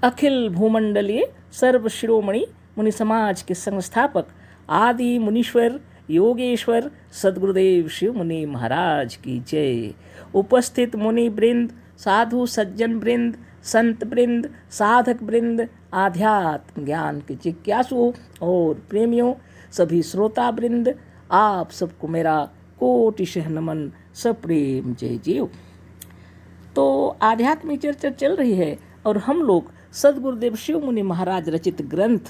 अखिल भूमंडलीय सर्व शिरोमणि मुनि समाज के संस्थापक आदि मुनीश्वर योगेश्वर सद्गुरुदेव शिव मुनि महाराज की जय। उपस्थित मुनि वृंद, साधु सज्जन वृंद, संत वृंद, साधक वृंद, आध्यात्म ज्ञान के जिज्ञासुओं और प्रेमियों, सभी श्रोता वृंद, आप सबको मेरा कोटिशः नमन, सप्रेम जय जीव। तो आध्यात्मिक चर्चा चल रही है और हम लोग सद्गुरुदेव शिव मुनि महाराज रचित ग्रंथ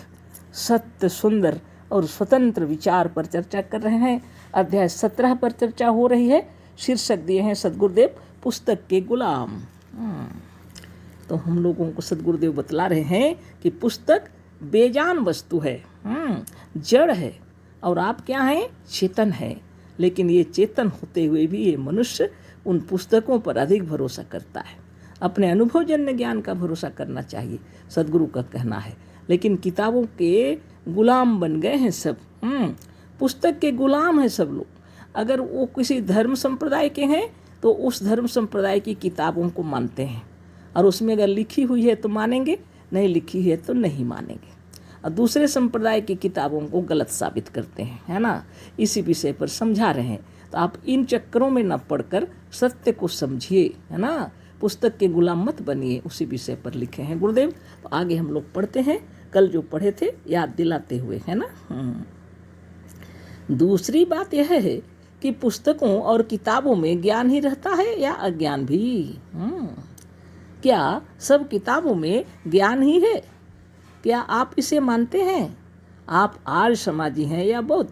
सत्य सुंदर और स्वतंत्र विचार पर चर्चा कर रहे हैं। अध्याय 17 पर चर्चा हो रही है। शीर्षक दिए हैं सद्गुरुदेव पुस्तक के गुलाम। तो हम लोगों को सद्गुरुदेव बतला रहे हैं कि पुस्तक बेजान वस्तु है, जड़ है, और आप क्या हैं? चेतन है। लेकिन ये चेतन होते हुए भी ये मनुष्य उन पुस्तकों पर अधिक भरोसा करता है। अपने अनुभवजन्य ज्ञान का भरोसा करना चाहिए, सद्गुरु का कहना है। लेकिन किताबों के गुलाम बन गए हैं सब। पुस्तक के गुलाम हैं सब लोग। अगर वो किसी धर्म संप्रदाय के हैं तो उस धर्म संप्रदाय की किताबों को मानते हैं, और उसमें अगर लिखी हुई है तो मानेंगे, नहीं लिखी है तो नहीं मानेंगे, और दूसरे संप्रदाय की किताबों को गलत साबित करते हैं, है ना। इसी विषय पर समझा रहे हैं। तो आप इन चक्करों में न पढ़कर सत्य को समझिए, है ना। पुस्तक के गुलाम मत बनिए, उसी विषय पर लिखे हैं गुरुदेव। तो आगे हम लोग पढ़ते हैं, कल जो पढ़े थे याद दिलाते हुए, है ना। दूसरी बात यह है कि पुस्तकों और किताबों में ज्ञान ही रहता है या अज्ञान भी? क्या सब किताबों में ज्ञान ही है? क्या आप इसे मानते हैं? आप आर्य समाजी हैं या बौद्ध?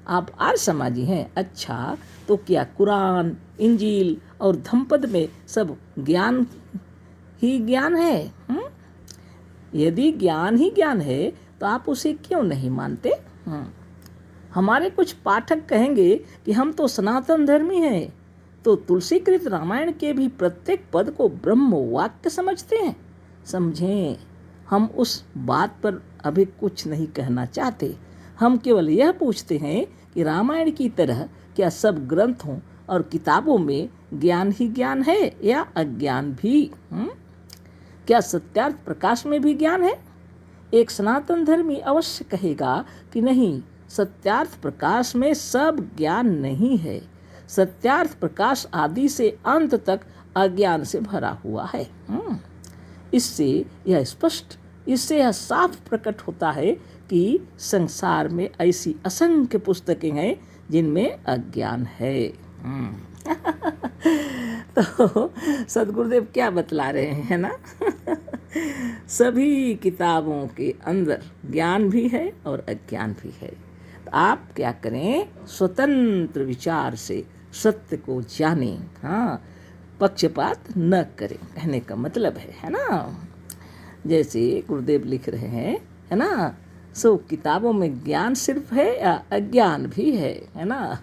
आप आर्य समाजी हैं। अच्छा, तो क्या कुरान, इंजील और धम्मपद में सब ज्ञान ही ज्ञान है? यदि ज्ञान ही ज्ञान है तो आप उसे क्यों नहीं मानते? हमारे कुछ पाठक कहेंगे कि हम तो सनातन धर्मी हैं, तो तुलसीकृत रामायण के भी प्रत्येक पद को ब्रह्म वाक्य समझते हैं। समझें, हम उस बात पर अभी कुछ नहीं कहना चाहते। हम केवल यह पूछते हैं कि रामायण की तरह क्या सब ग्रंथों और किताबों में ज्ञान ही ज्ञान है या अज्ञान भी? क्या सत्यार्थ प्रकाश में भी ज्ञान है? एक सनातन धर्मी अवश्य कहेगा कि नहीं, सत्यार्थ प्रकाश में सब ज्ञान नहीं है। सत्यार्थ प्रकाश आदि से अंत तक अज्ञान से भरा हुआ है। इससे यह साफ प्रकट होता है कि संसार में ऐसी असंख्य पुस्तकें हैं जिनमें अज्ञान है। तो सद्गुरुदेव क्या बतला रहे हैं ना। सभी किताबों के अंदर ज्ञान भी है और अज्ञान भी है। तो आप क्या करें? स्वतंत्र विचार से सत्य को जानें, पक्षपात न करें, कहने का मतलब है ना। जैसे गुरुदेव लिख रहे हैं, है ना, सो किताबों में ज्ञान सिर्फ है या अज्ञान भी है ना।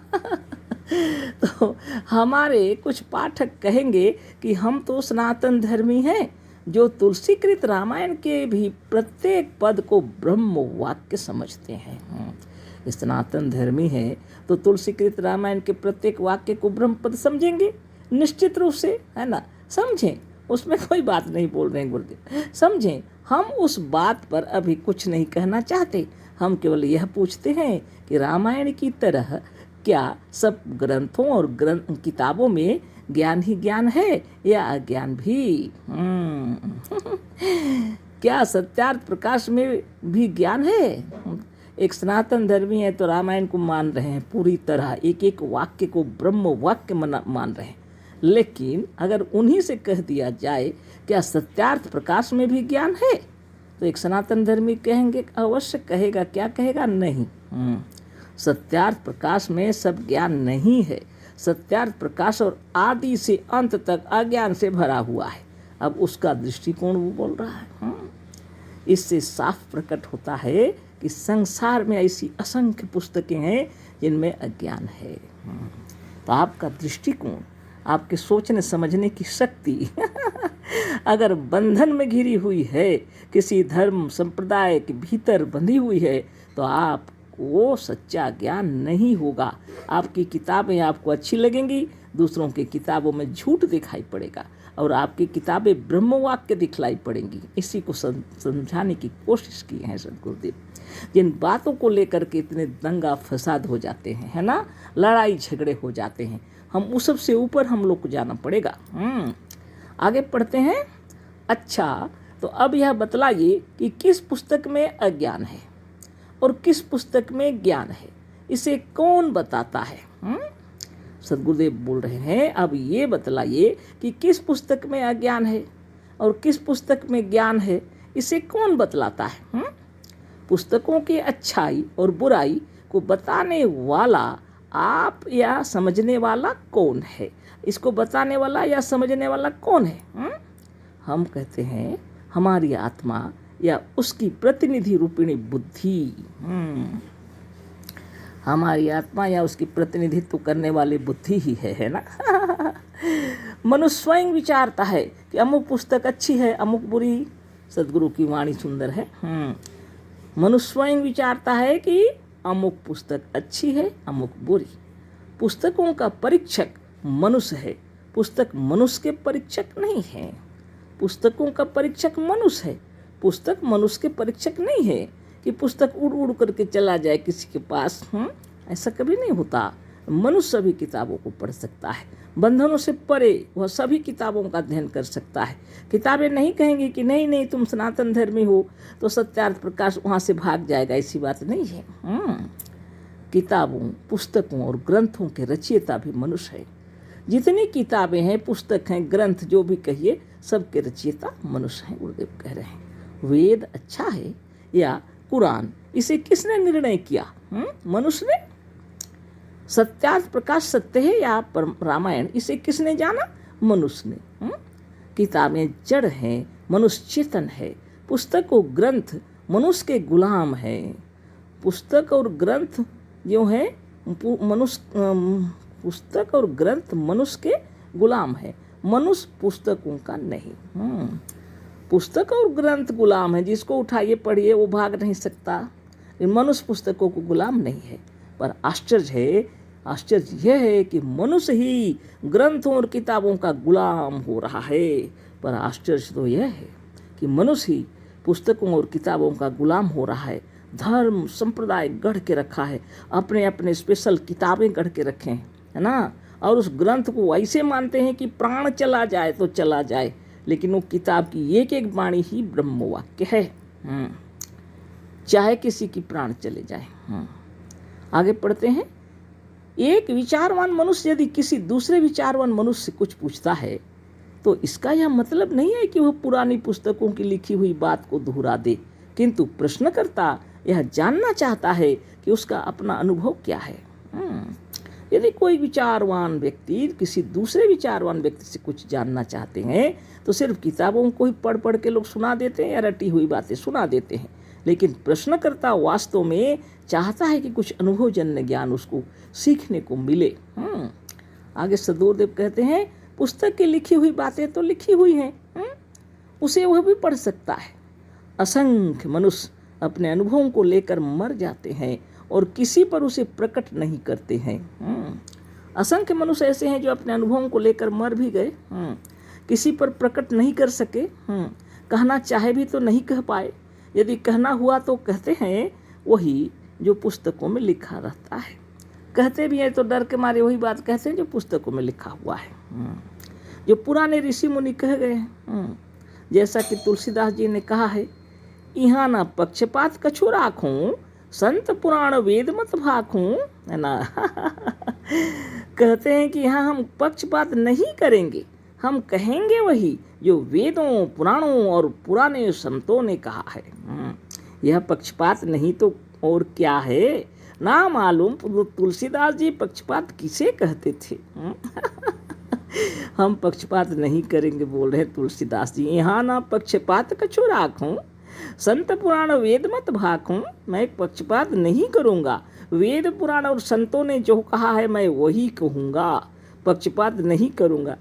तो हमारे कुछ पाठक कहेंगे कि हम तो सनातन धर्मी हैं, जो तुलसीकृत रामायण के भी प्रत्येक पद को ब्रह्म वाक्य समझते हैं। सनातन धर्मी है तो तुलसीकृत रामायण के प्रत्येक वाक्य को ब्रह्म पद समझेंगे, निश्चित रूप से, है ना। समझें, उसमें कोई बात नहीं बोल रहे हैं गुरुदेव। समझें, हम उस बात पर अभी कुछ नहीं कहना चाहते। हम केवल यह पूछते हैं कि रामायण की तरह क्या सब ग्रंथों और किताबों में ज्ञान ही ज्ञान है या अज्ञान भी? क्या सत्यार्थ प्रकाश में भी ज्ञान है? एक सनातन धर्मी है तो रामायण को मान रहे हैं पूरी तरह, एक एक वाक्य को ब्रह्म वाक्य मान रहे हैं। लेकिन अगर उन्हीं से कह दिया जाए क्या सत्यार्थ प्रकाश में भी ज्ञान है, तो एक सनातन धर्मी कहेंगे, अवश्य कहेगा, क्या कहेगा? नहीं, सत्यार्थ प्रकाश में सब ज्ञान नहीं है। सत्यार्थ प्रकाश और आदि से अंत तक अज्ञान से भरा हुआ है। अब उसका दृष्टिकोण वो बोल रहा है। इससे साफ प्रकट होता है कि संसार में ऐसी असंख्य पुस्तकें हैं जिनमें अज्ञान है। तो आपका दृष्टिकोण, आपके सोचने समझने की शक्ति अगर बंधन में घिरी हुई है, किसी धर्म संप्रदाय के भीतर बंधी हुई है, तो आपको सच्चा ज्ञान नहीं होगा। आपकी किताबें आपको अच्छी लगेंगी, दूसरों की किताबों में झूठ दिखाई पड़ेगा। और आपकी किताबें ब्रह्मवाक्य दिखलाई पड़ेंगी। इसी को समझाने की कोशिश की है सदगुरुदेव। जिन बातों को लेकर के इतने दंगा फसाद हो जाते हैं, है ना, लड़ाई झगड़े हो जाते हैं, हम उस सबसे ऊपर हम लोग को जाना पड़ेगा। आगे पढ़ते हैं। अच्छा, तो अब यह बतलाइए कि किस पुस्तक में अज्ञान है और किस पुस्तक में ज्ञान है, इसे कौन बताता है? सदगुरुदेव बोल रहे हैं, अब ये बतलाइए कि किस पुस्तक में अज्ञान है और किस पुस्तक में ज्ञान है, इसे कौन बतलाता है? पुस्तकों की अच्छाई और बुराई को बताने वाला आप या समझने वाला कौन है? इसको बताने वाला या समझने वाला कौन है? हम कहते हैं हमारी आत्मा या उसकी प्रतिनिधि रूपिणी बुद्धि। हमारी आत्मा या उसकी प्रतिनिधित्व करने वाली बुद्धि ही है ना। मनुष्य स्वयं विचारता है कि अमुक पुस्तक अच्छी है, अमुक बुरी। सदगुरु की वाणी सुंदर है। मनुष्य स्वयं विचारता है कि अमुक पुस्तक अच्छी है, अमुक बुरी। पुस्तकों का परीक्षक मनुष्य है, पुस्तक मनुष्य के परीक्षक नहीं है। पुस्तकों का परीक्षक मनुष्य है, पुस्तक मनुष्य के परीक्षक नहीं है कि पुस्तक उड़ उड़ करके चला जाए किसी के पास। ऐसा कभी नहीं होता। मनुष्य सभी किताबों को पढ़ सकता है, बंधनों से परे वह सभी किताबों का अध्ययन कर सकता है। किताबें नहीं कहेंगी कि नहीं नहीं तुम सनातन धर्मी हो तो सत्यार्थ प्रकाश वहाँ से भाग जाएगा, ऐसी बात नहीं है। किताबों, पुस्तकों और ग्रंथों के रचयिता भी मनुष्य है। जितनी किताबें हैं, पुस्तक हैं, ग्रंथ जो भी कहिए, सबके रचयिता मनुष्य हैं। गुरुदेव कह रहे हैं वेद अच्छा है या कुरान, इसे किसने निर्णय किया? मनुष्य ने। सत्यार्थ प्रकाश सत्य है या रामायण, इसे किसने जाना? मनुष्य ने। किताबें जड़ हैं, मनुष्य चेतन है। पुस्तक और ग्रंथ मनुष्य के गुलाम है। पुस्तक और ग्रंथ जो है पुस्तक और ग्रंथ मनुष्य के गुलाम है, मनुष्य पुस्तकों का नहीं। पुस्तक और ग्रंथ गुलाम है, जिसको उठाइए पढ़िए वो भाग नहीं सकता। मनुष्य पुस्तकों को गुलाम नहीं है। पर आश्चर्य यह है कि मनुष्य ही ग्रंथों और किताबों का गुलाम हो रहा है। पर आश्चर्य तो यह है कि मनुष्य ही पुस्तकों और किताबों का गुलाम हो रहा है। धर्म संप्रदाय गढ़ के रखा है, अपने अपने स्पेशल किताबें गढ़ के रखे हैं, है ना। और उस ग्रंथ को ऐसे मानते हैं कि प्राण चला जाए तो चला जाए, लेकिन वो किताब की एक एक वाणी ही ब्रह्म वाक्य है, चाहे किसी की प्राण चले जाए। आगे पढ़ते हैं। एक विचारवान मनुष्य यदि किसी दूसरे विचारवान मनुष्य से कुछ पूछता है तो इसका यह मतलब नहीं है कि वह पुरानी पुस्तकों की लिखी हुई बात को दोहरा दे, किंतु प्रश्नकर्ता यह जानना चाहता है कि उसका अपना अनुभव क्या है। यदि कोई विचारवान व्यक्ति किसी दूसरे विचारवान व्यक्ति से कुछ जानना चाहते हैं तो सिर्फ किताबों को ही पढ़ पढ़ के लोग सुना देते हैं या रटी हुई बातें सुना देते हैं, लेकिन प्रश्नकर्ता वास्तव में चाहता है कि कुछ अनुभवजन्य ज्ञान उसको सीखने को मिले। आगे सदगुरुदेव कहते हैं पुस्तक की लिखी हुई बातें तो लिखी हुई हैं, उसे वह भी पढ़ सकता है। असंख्य मनुष्य अपने अनुभवों को लेकर मर जाते हैं और किसी पर उसे प्रकट नहीं करते हैं। असंख्य मनुष्य ऐसे हैं जो अपने अनुभवों को लेकर मर भी गए, किसी पर प्रकट नहीं कर सके, कहना चाहे भी तो नहीं कह पाए। यदि कहना हुआ तो कहते हैं वही जो पुस्तकों में लिखा रहता है। कहते भी हैं तो डर के मारे वही बात कहते हैं जो पुस्तकों में लिखा हुआ है, जो पुराने ऋषि मुनि कह गए हैं। जैसा कि तुलसीदास जी ने कहा है, यहाँ ना पक्षपात कछु राखूं, संत पुराण वेद मत भाखूं, है ना। कहते हैं कि यहाँ हम पक्षपात नहीं करेंगे, हम कहेंगे वही जो वेदों पुराणों और पुराने संतों ने कहा है। यह पक्षपात नहीं तो और क्या है। ना मालूम तुलसीदास जी पक्षपात किसे कहते थे। हम पक्षपात नहीं करेंगे बोल रहे तुलसीदास जी। यहाँ ना पक्षपात कछु राखूं, संत पुराण वेद मत भाखूं। मैं पक्षपात नहीं करूँगा, वेद पुराण और संतों ने जो कहा है मैं वही कहूँगा, पक्षपात नहीं करूँगा।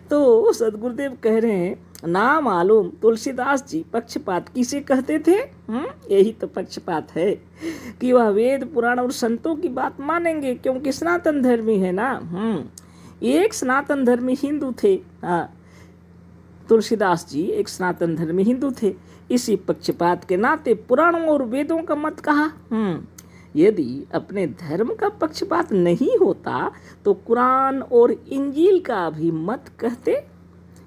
तो सदगुरुदेव कह रहे हैं ना मालूम तुलसीदास जी पक्षपात किसे कहते थे। यही तो पक्षपात है कि वह वेद पुराण और संतों की बात मानेंगे, क्योंकि सनातन धर्मी है ना। एक सनातन धर्मी हिंदू थे। हाँ, तुलसीदास जी एक सनातन धर्मी हिंदू थे। इसी पक्षपात के नाते पुराणों और वेदों का मत कहा। यदि अपने धर्म का पक्षपात नहीं होता तो कुरान और इंजील का भी मत कहते,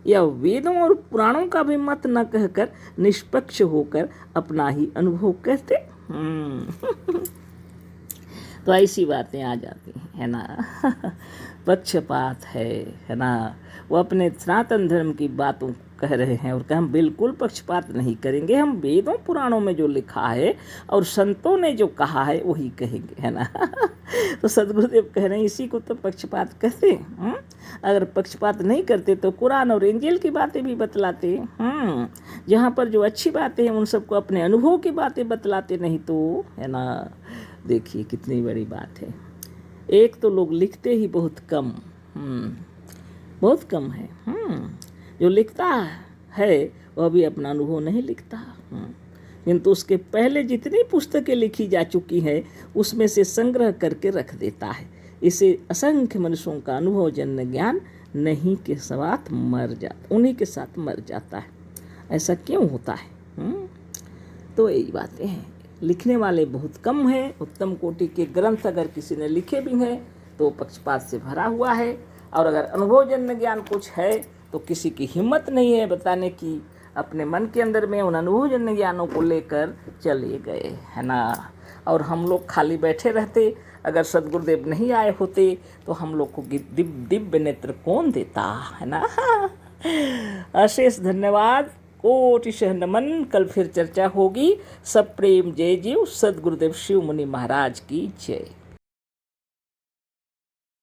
या वेदों और पुराणों का भी मत न कहकर निष्पक्ष होकर अपना ही अनुभव कहते। तो ऐसी बातें आ जाती हैं, है ना। पक्षपात है ना। वो अपने सनातन धर्म की बातों कह रहे हैं और हम बिल्कुल पक्षपात नहीं करेंगे, हम वेदों पुराणों में जो लिखा है और संतों ने जो कहा है वही कहेंगे, है ना। तो सदगुरुदेव कह रहे हैं इसी को तो पक्षपात कहते हैं। अगर पक्षपात नहीं करते तो कुरान और इंजील की बातें भी बतलाते। जहाँ पर जो अच्छी बातें हैं उन सबको अपने अनुभव की बातें बतलाते नहीं तो, है ना। देखिए कितनी बड़ी बात है। एक तो लोग लिखते ही बहुत कम, बहुत कम है। जो लिखता है वह भी अपना अनुभव नहीं लिखता, किंतु उसके पहले जितनी पुस्तकें लिखी जा चुकी हैं उसमें से संग्रह करके रख देता है। इसे असंख्य मनुष्यों का अनुभव जन्य ज्ञान उन्हीं के साथ मर जाता है। ऐसा क्यों होता है? तो यही बातें हैं। लिखने वाले बहुत कम हैं। उत्तम कोटि के ग्रंथ अगर किसी ने लिखे भी हैं तो पक्षपात से भरा हुआ है, और अगर अनुभवजन्य ज्ञान कुछ है तो किसी की हिम्मत नहीं है बताने की। अपने मन के अंदर में उन अनुभवजन्य ज्ञानों को लेकर चले गए, है ना। और हम लोग खाली बैठे रहते। अगर सदगुरुदेव नहीं आए होते तो हम लोग को दिव्य नेत्र कौन देता, है ना। अशेष धन्यवाद, कोटिशः नमन। कल फिर चर्चा होगी। सब प्रेम जय जीव। सदगुरुदेव शिव मुनि महाराज की जय।